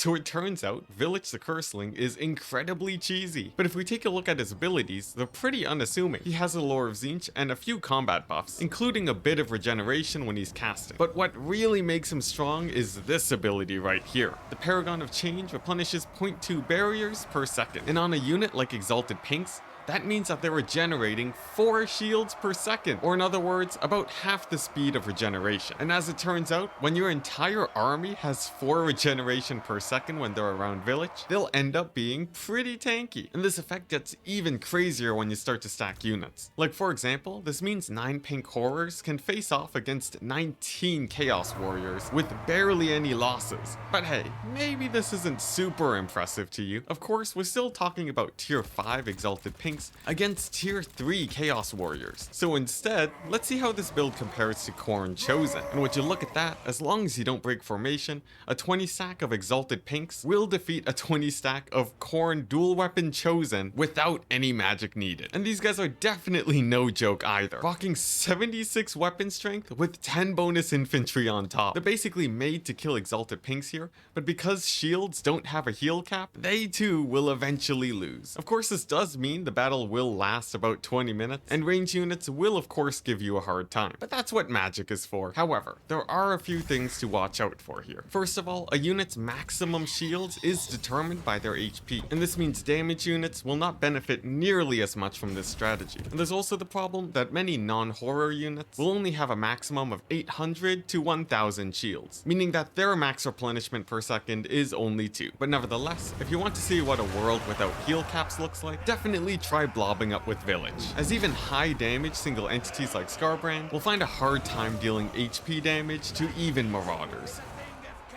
So it turns out, Village the Curseling is incredibly cheesy. But if we take a look at his abilities, they're pretty unassuming. He has a Lore of Tzeentch and a few combat buffs, including a bit of regeneration when he's casting. But what really makes him strong is this ability right here. The Paragon of Change replenishes 0.2 barriers per second, and on a unit like Exalted Pinks, that means that they're regenerating 4 shields per second, or in other words, about half the speed of regeneration. And as it turns out, when your entire army has 4 regeneration per second when they're around Village, they'll end up being pretty tanky. And this effect gets even crazier when you start to stack units. Like for example, this means 9 pink horrors can face off against 19 chaos warriors with barely any losses. But hey, maybe this isn't super impressive to you. Of course, we're still talking about tier 5 Exalted Pinks against tier 3 Chaos Warriors. So instead, let's see how this build compares to Khorne Chosen. And would you look at that, as long as you don't break formation, a 20 stack of Exalted Pinks will defeat a 20 stack of Khorne Dual Weapon Chosen without any magic needed. And these guys are definitely no joke either, rocking 76 weapon strength with 10 bonus infantry on top. They're basically made to kill Exalted Pinks here, but because shields don't have a heal cap, they too will eventually lose. Of course, this does mean the battle will last about 20 minutes, and range units will of course give you a hard time, but that's what magic is for. However, there are a few things to watch out for here. First of all, a unit's maximum shields is determined by their HP, and this means damage units will not benefit nearly as much from this strategy. And there's also the problem that many non-horror units will only have a maximum of 800 to 1000 shields, meaning that their max replenishment per second is only 2. But nevertheless, if you want to see what a world without heal caps looks like, definitely try blobbing up with Village, as even high damage single entities like Scarbrand will find a hard time dealing HP damage to even Marauders.